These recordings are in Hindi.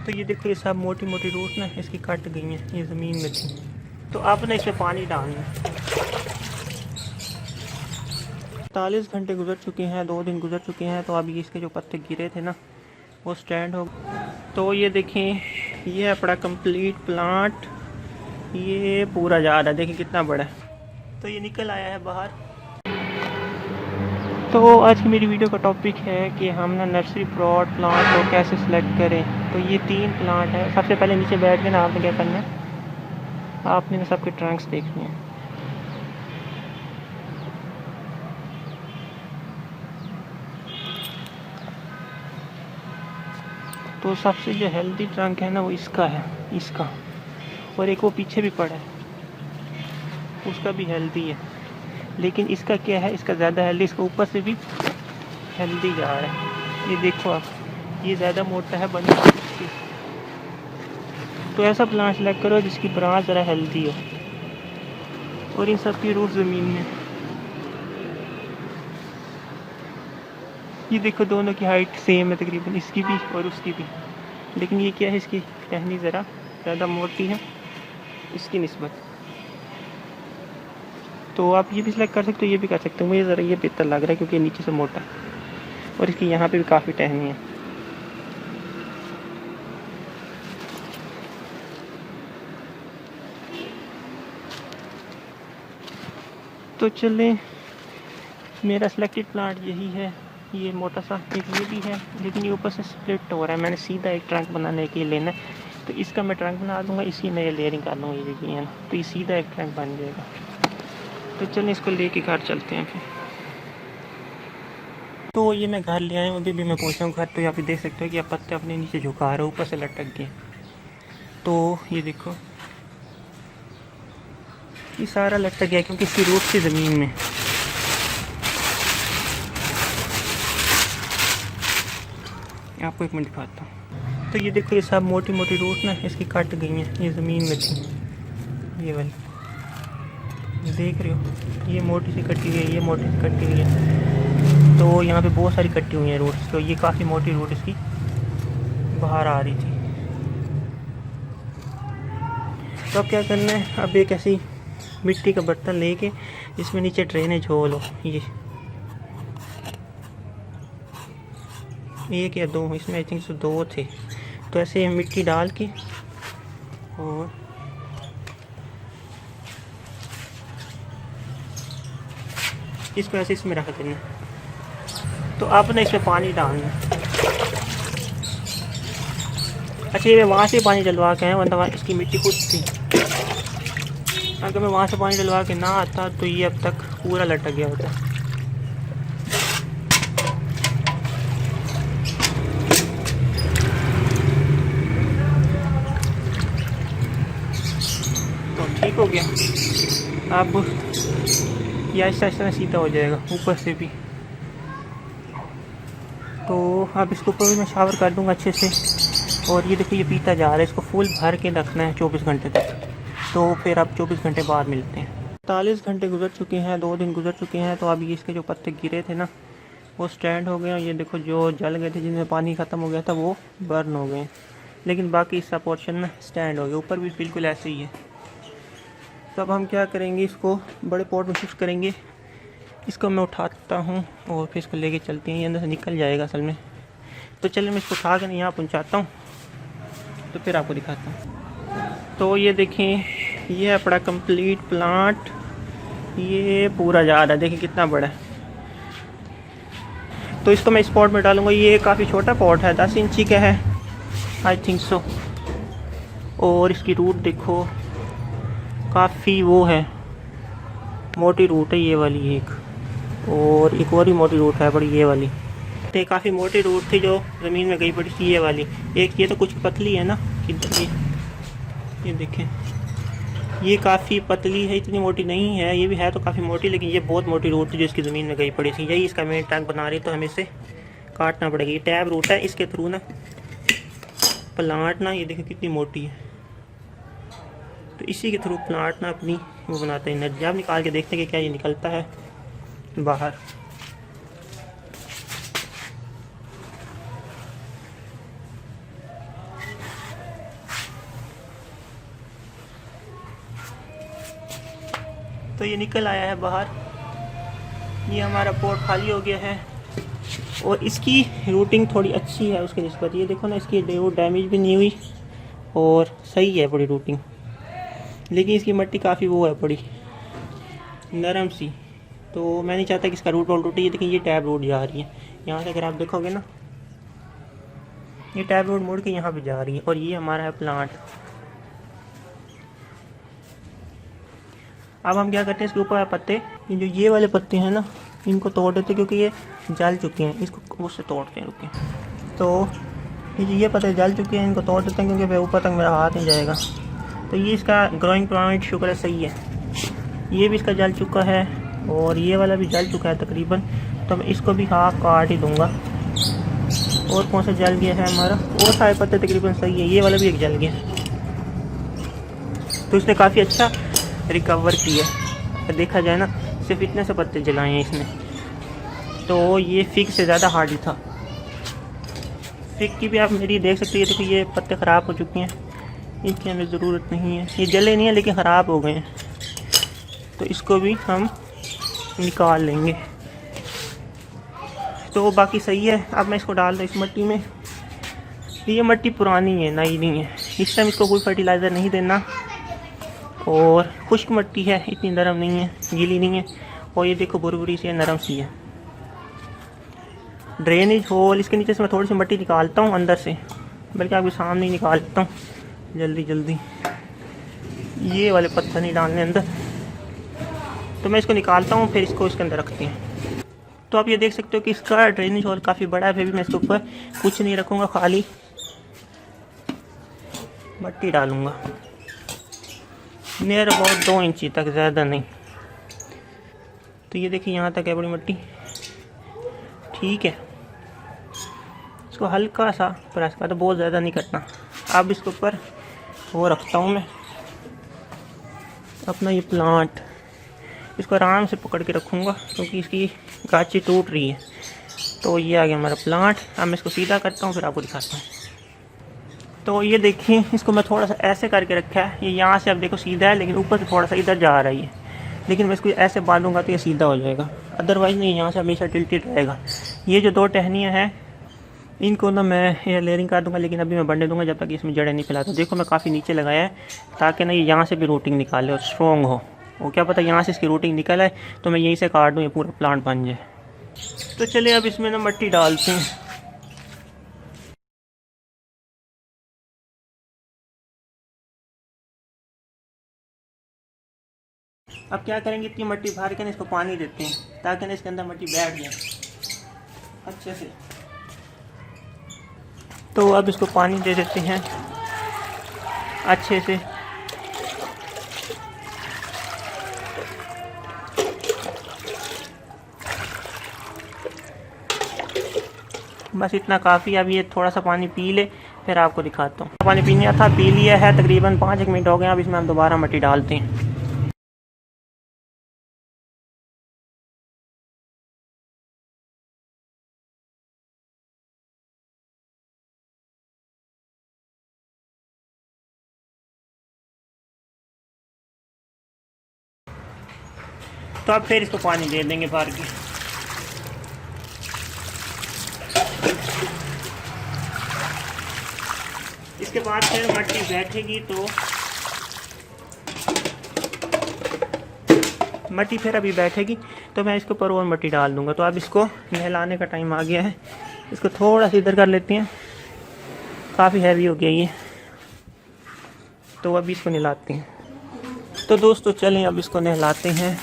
तो ये देखो, ये सब मोटी मोटी रूट ना इसकी कट गई हैं, ये ज़मीन में थी। तो अब ना इसमें पानी डालना है। 40 घंटे गुजर चुके हैं, 2 दिन गुजर चुके हैं। तो अभी इसके जो पत्ते गिरे थे ना वो स्टैंड हो। तो ये देखें, ये है अपना कंप्लीट प्लांट, ये पूरा जा रहा है, देखें कितना बड़ा है। तो ये निकल आया है बाहर। तो आज की मेरी वीडियो का टॉपिक है कि हम ना नर्सरी पॉट प्लांट को कैसे सिलेक्ट करें। तो ये 3 प्लांट है। सबसे पहले नीचे बैठ के ना आपने क्या करना है, आपने ना सबके ट्रंक्स देखने हैं। तो सबसे जो हेल्दी ट्रंक है ना वो इसका है, इसका। और एक वो पीछे भी पड़ा है, उसका भी हेल्दी है। लेकिन इसका क्या है, इसका ज़्यादा हेल्दी, इसका ऊपर से भी हेल्दी जा रहा है। ये देखो आप, ये ज़्यादा मोटा है बनी। तो ऐसा प्लांट सेलेक्ट करो जिसकी ब्रांच ज़रा हेल्दी हो। और इन सब की रूट ज़मीन में, ये देखो दोनों की हाइट सेम है तकरीबन, इसकी भी और उसकी भी। लेकिन ये क्या है, इसकी टहनी ज़रा ज़्यादा मोटी है इसकी निस्बत। तो आप ये भी सिलेक्ट कर सकते हो, ये भी कर सकते हो। मुझे ज़रा ये बेहतर लग रहा है क्योंकि नीचे से मोटा है और इसकी यहाँ पे भी काफ़ी टहनी है। तो चलें, मेरा सिलेक्टेड प्लांट यही है। ये मोटा सा एक ये भी है, लेकिन ये ऊपर से स्प्लिट हो रहा है। मैंने सीधा एक ट्रंक बनाने के लिए लेना है। तो इसका मैं ट्रंक बना दूँगा, इसी में ये लेयरिंग कर लूँगा, ये देखिए है ना। तो ये सीधा एक ट्रंक बन जाएगा। तो चलें इसको लेके घर चलते हैं फिर। तो ये मैं घर ले आया हूँ, अभी भी मैं पहुँचा हूँ घर। तो यहाँ पे देख सकते हो कि आप पत्ते अपने नीचे झुका रहे हो, ऊपर से लटक गए। तो ये देखो, ये सारा लटक गया क्योंकि इसकी रूट थी ज़मीन में। आपको एक मिनट दिखाता हूँ। तो ये देखो, ये सब मोटी मोटी रूट ना इसकी कट गई हैं, ये ज़मीन में थी। ये वाली देख रहे हो, ये मोटी सी कटी हुई है, ये मोटी सी कटी हुई है। तो यहाँ पे बहुत सारी कटी हुई हैं रूट्स। तो ये काफ़ी मोटी रूट इसकी बाहर आ रही थी। तो अब क्या करना है, अब एक ऐसी मिट्टी का बर्तन लेके इसमें नीचे ड्रेनेज हो लो, ये 1 या 2, इसमें आई थिंक सो 2 थे। तो ऐसे मिट्टी डाल के और इसको ऐसे इसमें रख देना। तो अब ना इसमें पानी डालना। अच्छा, ये वहाँ से पानी डलवा के आए, वरना इसकी मिट्टी खुद थी। अगर मैं वहाँ से पानी डलवा के ना आता तो ये अब तक पूरा लटक गया होता। तो ठीक हो गया। अब ये आहिस्ता आहिस्ता सीधा हो जाएगा ऊपर से भी। तो अब इसके ऊपर भी मैं शावर कर दूँगा अच्छे से। और ये देखो, ये पीता जा रहा है, इसको फुल भर के रखना है 24 घंटे तक। तो फिर अब 24 घंटे बाद मिलते हैं। 40 घंटे गुजर चुके हैं, 2 दिन गुजर चुके हैं। तो अभी इसके जो पत्ते गिरे थे ना वो स्टैंड हो गए। और ये देखो, जो जल गए थे, जिनमें पानी ख़त्म हो गया था, वो बर्न हो गए। लेकिन बाकी इसका पोर्शन ना स्टैंड हो गया, ऊपर भी बिल्कुल ऐसे ही है। तो अब हम क्या करेंगे, इसको बड़े पॉट में शिफ्ट करेंगे। इसको मैं उठाता हूँ और फिर इसको लेके चलते हैं, ये अंदर से निकल जाएगा असल में। तो चलिए मैं इसको उठा कर यहाँ पहुँचाता हूँ, तो फिर आपको दिखाता हूँ। तो ये देखें, ये अपना कंप्लीट प्लांट, ये पूरा जा रहा है, देखिए कितना बड़ा है। तो इसको मैं इस पॉट में डालूँगा। ये काफ़ी छोटा पॉट है, 10 इंची का है आई थिंक सो। और इसकी रूट देखो, काफ़ी वो है, मोटी रूट है ये वाली एक। और एक और भी मोटी रूट है बड़ी, ये वाली। तो काफ़ी मोटी रूट थी जो ज़मीन में गई पड़ी थी, ये वाली एक। ये तो कुछ पतली है ना, ये देखें, ये काफ़ी पतली है, इतनी मोटी नहीं है। ये भी है तो काफ़ी मोटी, लेकिन ये बहुत मोटी रूट थी जो इसकी ज़मीन में गई पड़ी थी। यही इसका मेन टैंक बना रही, तो हमें इसे काटना पड़ेगा। ये टैब रूट है, इसके थ्रू ना प्लांट ना, ये देखो कितनी मोटी है। तो इसी के थ्रू प्लांट ना अपनी वो बनाते हैं एनर्जी। आप निकाल के देखते हैं कि क्या ये निकलता है बाहर। तो ये निकल आया है बाहर। ये हमारा पॉट खाली हो गया है और इसकी रूटिंग थोड़ी अच्छी है उसके निस्बत। ये देखो ना, इसकी डैमेज भी नहीं हुई और सही है बड़ी रूटिंग। लेकिन इसकी मिट्टी काफ़ी वो है, बड़ी नरम सी। तो मैं नहीं चाहता कि इसका रूट वॉल टूटे। ये देखिए, ये टैब रूट जा रही है यहाँ से, अगर आप देखोगे ना, ये टैब रूट मुड़ के यहाँ पे जा रही है। और ये हमारा है प्लांट। अब हम क्या करते हैं, इसके ऊपर पत्ते, ये वाले पत्ते हैं ना, इनको तोड़ देते हैं क्योंकि ये जल चुके हैं। इसको उससे तोड़ते हैं, रुके। तो ये पत्ते जल चुके हैं, इनको तोड़ देते हैं क्योंकि ऊपर तक मेरा हाथ नहीं जाएगा। तो ये इसका ग्रोइंग पॉइंट शुक्र है सही है। ये भी इसका जल चुका है और ये वाला भी जल चुका है तकरीबन। तो मैं इसको भी हाफ काट ही दूँगा। और कौन सा जल गया है हमारा, और सारे पत्ते तकरीबन सही है। ये वाला भी एक जल गया। तो इसने काफ़ी अच्छा रिकवर किया। अगर देखा जाए ना, सिर्फ इतने से पत्ते जलाए हैं इसने। तो ये फिग से ज़्यादा हार्ड ही था। फिग की भी आप मेरी देख सकते हैं। देखो, ये पत्ते ख़राब हो चुके हैं, इनकी हमें ज़रूरत नहीं है। ये जले नहीं है लेकिन ख़राब हो गए हैं, तो इसको भी हम निकाल लेंगे। तो बाकी सही है। अब मैं इसको डाल दूँ इस मिट्टी में। ये मिट्टी पुरानी है, नई नहीं है। इस टाइम इसको कोई फर्टिलाइज़र नहीं देना। और खुश्क मिट्टी है, इतनी नरम नहीं है, गीली नहीं है। और ये देखो, बुरबुरी सी है, नरम सी है। ड्रेनेज होल, इसके नीचे से मैं थोड़ी सी मिट्टी निकालता हूँ अंदर से, बल्कि आपके सामने ही निकाल लेता हूँ जल्दी जल्दी। ये वाले पत्थर नहीं डालने अंदर, तो मैं इसको निकालता हूँ, फिर इसको इसके अंदर रखते हैं। तो आप ये देख सकते हो कि इसका ड्रेनेज होल काफ़ी बड़ा है। फिर भी मैं इसके ऊपर कुछ नहीं रखूँगा, खाली मिट्टी डालूँगा नियर अबाउट 2 इंची तक, ज़्यादा नहीं। तो ये देखिए, यहाँ तक है बड़ी मिट्टी, ठीक है। इसको हल्का सा प्रेस करता, बहुत ज़्यादा नहीं करना। अब इसके ऊपर वो रखता हूँ मैं अपना ये प्लांट। इसको आराम से पकड़ के रखूँगा क्योंकि इसकी गाची टूट रही है। तो ये आ गया हमारा प्लांट। अब मैं इसको सीधा करता हूँ, फिर आपको दिखाता हूँ। तो ये देखिए, इसको मैं थोड़ा सा ऐसे करके रखा है। ये यहाँ से आप देखो सीधा है, लेकिन ऊपर से थोड़ा सा इधर जा रही है। लेकिन मैं इसको ऐसे बांधूंगा तो ये सीधा हो जाएगा, अदरवाइज़ नहीं, यहाँ से हमेशा टिल्टेड रहेगा। ये जो 2 टहनियाँ हैं, इनको ना मैं एयर लेयरिंग कर दूँगा, लेकिन अभी मैं बढ़ने दूँगा जब तक इसमें जड़ें नहीं फैलाता। देखो, मैं काफ़ी नीचे लगाया है ताकि ना ये यहाँ से भी रूटिंग निकाले और स्ट्रॉन्ग हो। और क्या पता यहाँ से इसकी रूटिंग निकल आए तो मैं यहीं से काट दूँ, ये पूरा प्लांट बन जाए। तो चलिए अब इसमें ना मिट्टी डालते हैं। अब क्या करेंगे, इतनी मिट्टी भर के ना इसको पानी देते हैं ताकि ना इसके अंदर मिट्टी बैठ जाए अच्छे से। तो अब इसको पानी दे देते हैं अच्छे से। बस इतना काफ़ी। अब ये थोड़ा सा पानी पी ले, फिर आपको दिखाता हूँ। पानी पीने था, पी लिया है, तकरीबन 5 मिनट हो गए। अब इसमें हम दोबारा मिट्टी डालते हैं। तो अब फिर इसको पानी दे देंगे भर के। इसके बाद फिर मिट्टी बैठेगी तो मिट्टी फिर अभी बैठेगी तो मैं इसके ऊपर और मिट्टी डाल दूंगा। तो अब इसको नहलाने का टाइम आ गया है। इसको थोड़ा सा इधर कर लेते हैं, काफ़ी हैवी हो गया ये। तो अभी इसको नहलाते हैं। तो दोस्तों चलें अब इसको नहलाते हैं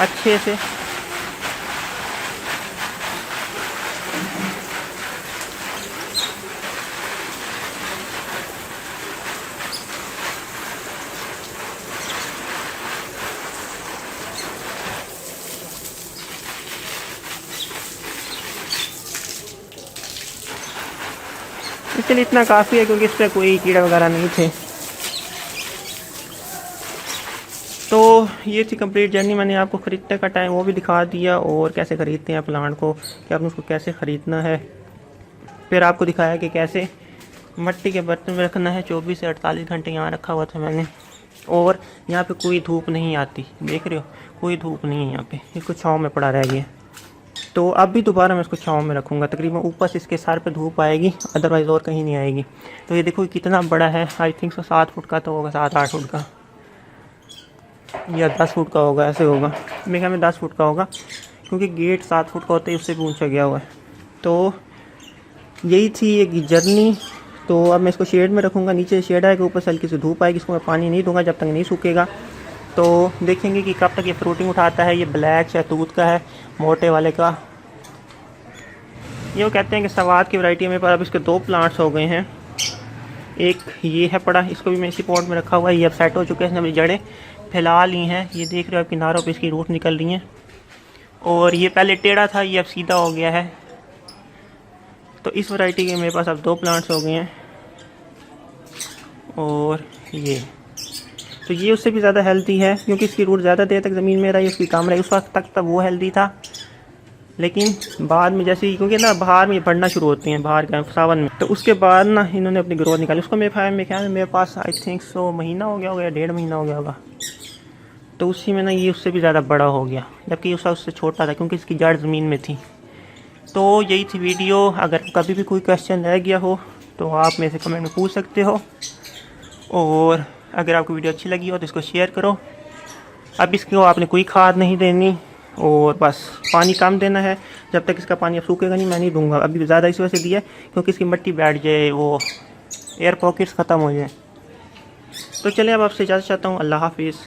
अच्छे से। इसलिए इतना काफ़ी है क्योंकि इस पर कोई कीड़ा वगैरह नहीं थे। तो ये थी कंप्लीट जर्नी। मैंने आपको ख़रीदने का टाइम वो भी दिखा दिया और कैसे ख़रीदते हैं प्लांट को, कि आपने उसको कैसे ख़रीदना है। फिर आपको दिखाया कि कैसे मिट्टी के बर्तन में रखना है। 24 से 48 घंटे यहाँ रखा हुआ था मैंने। और यहाँ पे कोई धूप नहीं आती, देख रहे हो, कोई धूप नहीं है यहाँ पे, इसको छाँव में पड़ा रह गया। तो अब भी दोबारा मैं इसको छाँव में रखूँगा, तकरीबन ऊपर से इसके सर पे धूप आएगी, अदरवाइज़ और कहीं नहीं आएगी। तो ये देखो कितना बड़ा है, आई थिंक सो 7 फुट का तो होगा, 7-8 फुट का या 10 फुट का होगा, ऐसे होगा मेरे ख्याल में 10 फुट का होगा, क्योंकि गेट 7 फुट का होता है, उससे भी ऊँचा गया हुआ है। तो यही थी एक जर्नी। तो अब मैं इसको शेड में रखूँगा, नीचे शेड आएगा, ऊपर से हल्की सी धूप आएगी, इसको मैं पानी नहीं दूंगा जब तक नहीं सूखेगा। तो देखेंगे कि कब तक ये फ्रूटिंग उठाता है। ये ब्लैक शहतूत का है, मोटे वाले का। ये वो कहते हैं कि सवाद की वैरायटी में, पर अब इसके 2 प्लांट्स हो गए हैं। एक ये है पड़ा, इसको भी मैं इसी पॉट में रखा हुआ है, ये अब सेट हो चुके हैं, इसने अपनी जड़ें फैला ली हैं। ये देख रहे हो आप किनारों पे इसकी रूट निकल रही हैं। और ये पहले टेढ़ा था, ये अब सीधा हो गया है। तो इस वैरायटी के मेरे पास अब 2 प्लांट्स हो गए हैं। और ये तो ये उससे भी ज़्यादा हेल्दी है, क्योंकि इसकी रूट ज़्यादा देर तक ज़मीन में रही, उसकी कम रही। उस वक्त तक तब वो हेल्दी था, लेकिन बाद में जैसे ही, क्योंकि ना बाहर में ये बढ़ना शुरू होती हैं, बाहर का सावन में, तो उसके बाद ना इन्होंने अपनी ग्रोथ निकाली। उसको मेरे ख्याल में मेरे पास आई थिंक सो महीना हो गया होगा या 1.5 महीना हो गया होगा। तो उसी में ना ये उससे भी ज़्यादा बड़ा हो गया, जबकि उससे छोटा था, क्योंकि इसकी जड़ ज़मीन में थी। तो यही थी वीडियो। अगर कभी भी कोई क्वेश्चन रह गया हो तो आप मेरे से कमेंट में पूछ सकते हो। और अगर आपको वीडियो अच्छी लगी हो तो इसको शेयर करो। अब इसको आपने कोई खाद नहीं देनी, और बस पानी कम देना है। जब तक इसका पानी अब सूखेगा नहीं, मैं नहीं दूंगा। अभी ज़्यादा इस वजह से दिया क्योंकि इसकी मिट्टी बैठ जाए, वो एयर पॉकेट्स ख़त्म हो जाए। तो चलिए अब आपसे इजाज़त चाहता हूँ। अल्लाह हाफिज़।